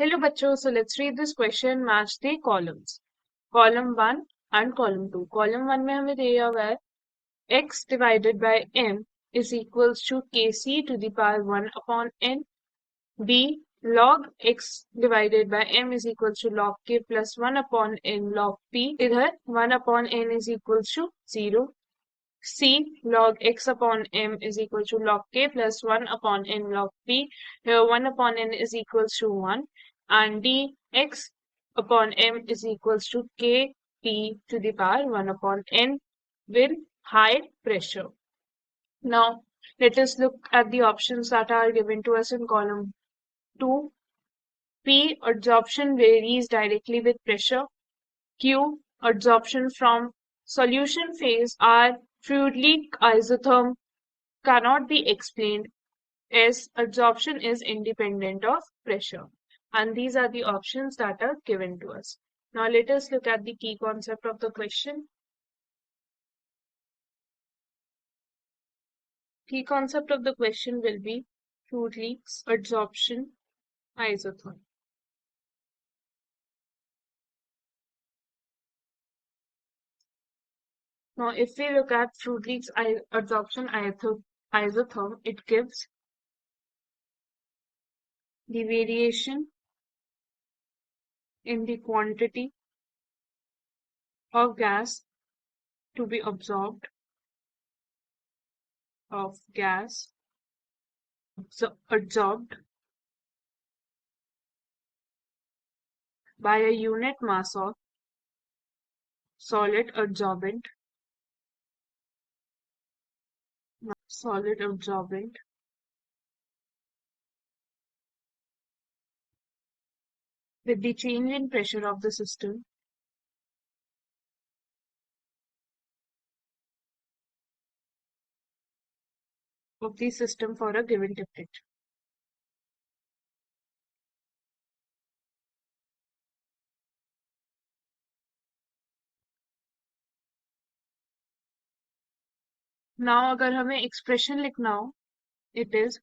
Hello बच्चों, so let's read this question, match the columns. Column 1 and column 2. Column 1 में हमें दिया हुआ है x divided by m is equals to kc to the power 1 upon n. b log x divided by m is equals to log k plus 1 upon n log p. इधर 1 upon n is equals to 0. c log x upon m is equal to log k plus 1 upon n log p. Here 1 upon n is equals to 1 and d x upon m is equals to k p to the power 1 upon n with high pressure. Now let us look at the options that are given to us in column 2. P, adsorption varies directly with pressure. Q, adsorption from solution phase are Freudlich isotherm cannot be explained. S, adsorption is independent of pressure. And these are the options that are given to us. Now let us look at the key concept of the question. Key concept of the question will be Freudlich's adsorption isotherm. Now if we look at Freudlich's adsorption isotherm, it gives the variation in the quantity of gas to be absorbed absorbed by a unit mass of solid absorbent with the change in pressure of the system for a given temperature. Now अगर हमें expression लिखना हो, it is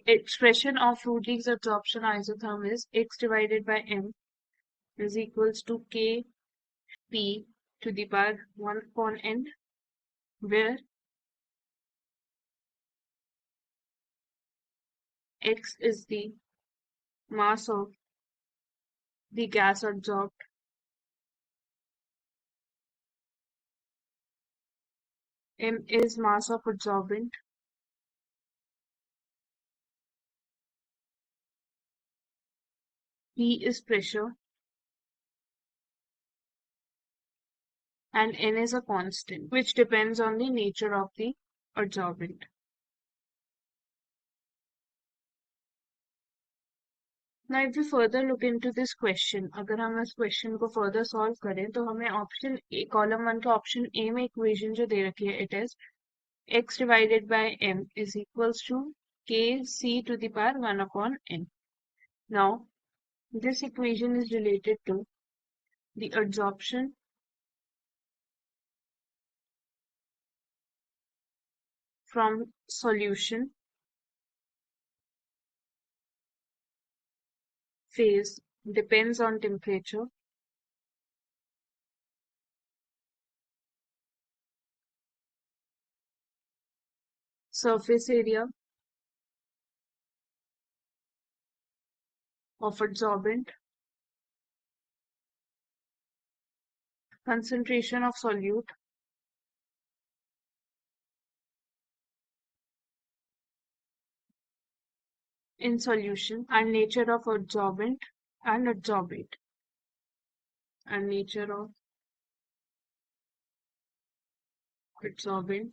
expression of Freudlich's adsorption isotherm is x divided by m is equals to k p to the power 1 upon n, where x is the mass of the gas absorbed, m is mass of adsorbent, p is pressure, and n is a constant which depends on the nature of the adsorbent. Now if we further look into this question, अगर हम इस question को further solve करें तो हमें option A, column 1 का option A में equation जो दे रखी है, it is x divided by m is equals to kc to the power 1 upon n. Now this equation is related to the adsorption from solution phase depends on temperature, surface area of adsorbent, concentration of solute, in solution, and nature of adsorbent and adsorbate, and nature of adsorbent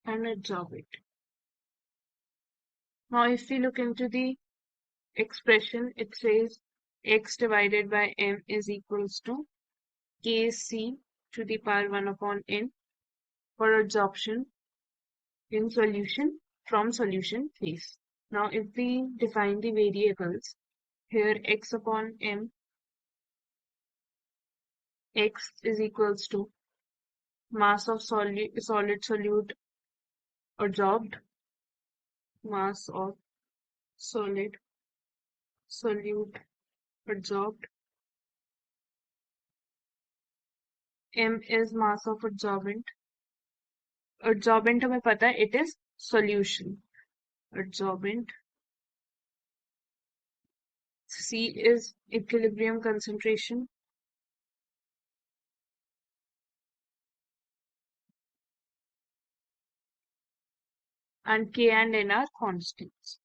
and adsorbate. Now if we look into the expression, it says x divided by m is equals to kc to the power 1 upon n for adsorption in solution from solution phase. Now if we define the variables, here x upon m, x is equals to mass of solid solute adsorbed, mass of solid solute adsorbed. M is mass of adsorbent. Adsorbent हमें पता है, it is solution. Adsorbent. C is equilibrium concentration. And K and N are constants.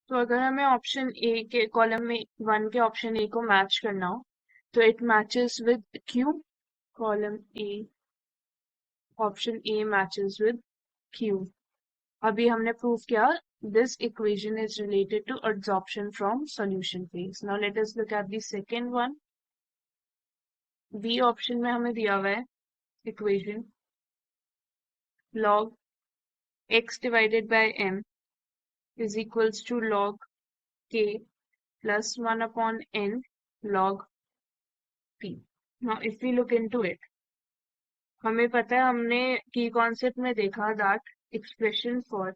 तो अगर हमें option A के column में 1 के option A को मैच करना हो तो it matches with Q. Column A option A matches with Q. अभी हमने प्रूव किया this equation is related to adsorption from solution phase. Now let us look at the second one. B option में हमें दिया हुआ है equation log x divided by m is equals to log k plus 1 upon n log p. Now if we look into it, हमें पता है हमने की कॉन्सेप्ट में देखा that expression for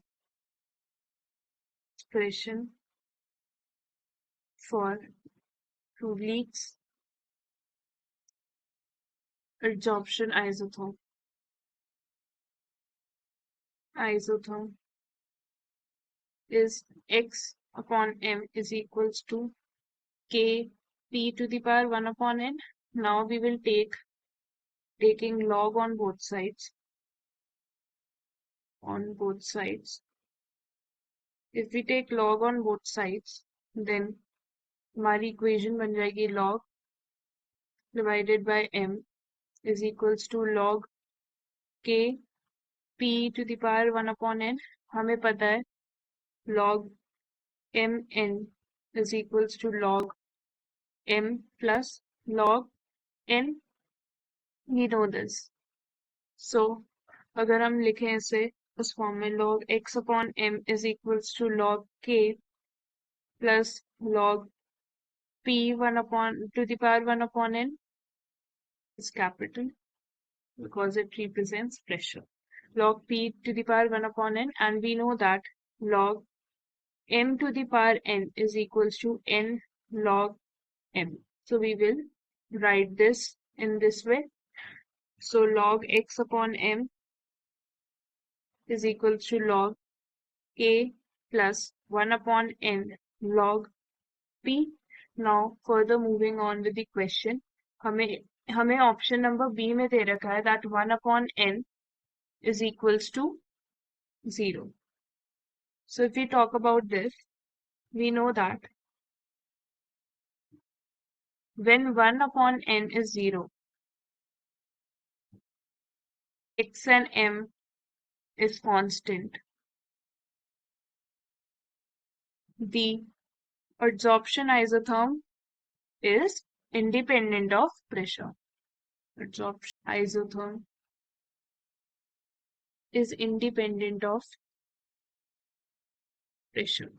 Freudlich's adsorption isotherm is x upon m is equals to k p to the power 1 upon n. Now we will taking log on both sides. If we take log on both sides, then हमारी equation बन जाएगी log divided by m is equals to log k p to the power 1 upon n. हमें पता है log mn is equals to log m plus log n. We know this. So अगर हम लिखें इसे उस फॉर्म में log x upon m is equals to log k plus log p 1 upon to the power 1 upon n is capital because it represents pressure. Log p to the power 1 upon n, and we know that log m to the power n is equals to n log m. So we will write this in this way. So log x upon m is equals to log k plus 1 upon n log p. Now further moving on with the question, हमें option number B में दे रखा है that 1 upon n is equals to 0. So if we talk about this, we know that when 1 upon n is 0, x and m is constant. The adsorption isotherm is independent of pressure. Adsorption isotherm is independent of pressure.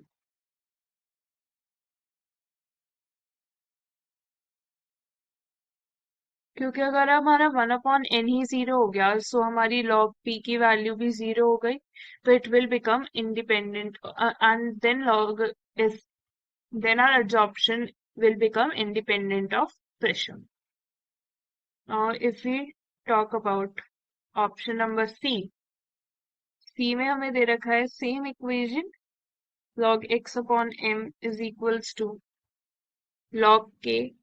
क्योंकि अगर हमारा 1 upon n ही 0 हो गया, सो हमारी log p की value भी 0 हो गई, तो it will become independent and then our adsorption will become independent of pressure. Now if we talk about option number C में हमें दे रखा है same equation log x upon m is equals to log k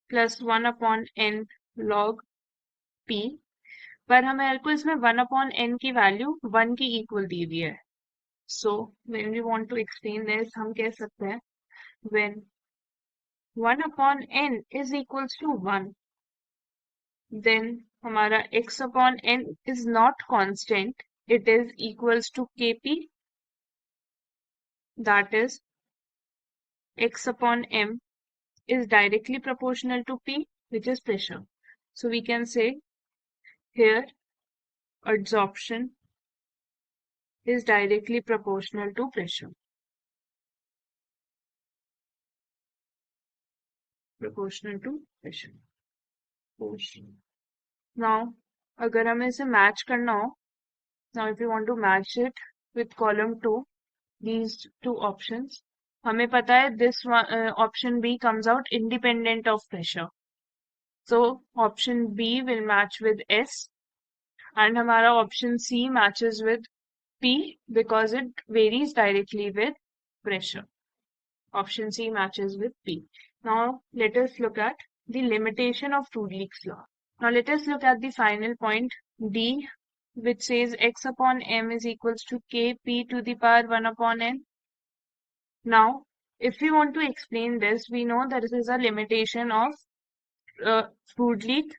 plus 1 upon n log p. पर हमें को इसमें 1 upon n की value 1 की इक्वल दी हुई है. So when we want to explain this, हम कह सकते हैं when 1 upon n is equals to 1, then हमारा x upon n is not constant, it is equals to kp, that is x upon m is directly proportional to p, which is pressure. So we can say here adsorption is directly proportional to pressure. proportional to pressure. Now, अगर हमें इसे match करना हो, now if you want to match it with column 2, these two options, हमें पता है this one, option B comes out independent of pressure. So option B will match with S and हमारा option C matches with P because it varies directly with pressure. Option C matches with P. Now let us look at the limitation of Freudlich's law. Now let us look at the final point D, which says x upon m is equals to kp to the power 1 upon n. Now, if we want to explain this, we know that this is a limitation of Freudlich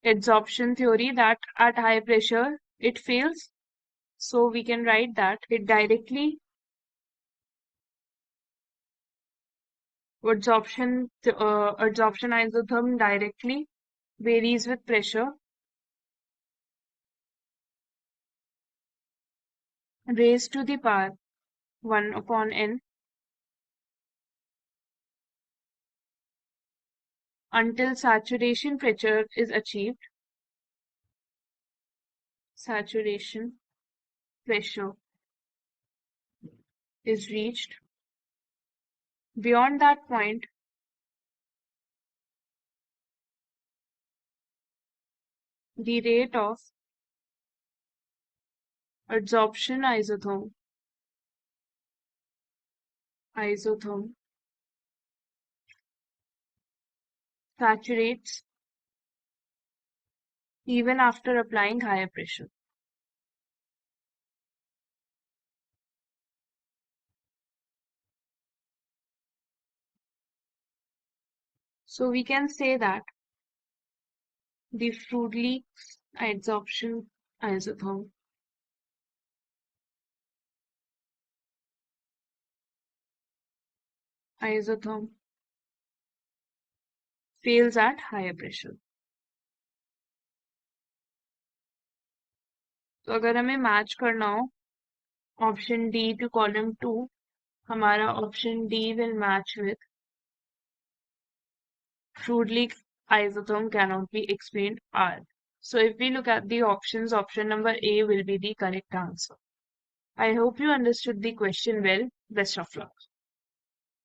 adsorption theory, that at high pressure it fails. So we can write that it directly adsorption isotherm directly varies with pressure raised to the power 1 upon n until saturation pressure is achieved. Saturation pressure is reached. Beyond that point, the rate of adsorption isotherm saturates even after applying higher pressure. So we can say that the Freudlich's adsorption isotherm fails at higher pressure. तो अगर हमें match करना हो option D two column 2, हमारा option D will match with Freudlich isotherm cannot be explained R. So if we look at the options, option number A will be the correct answer. I hope you understood the question well. Best of luck.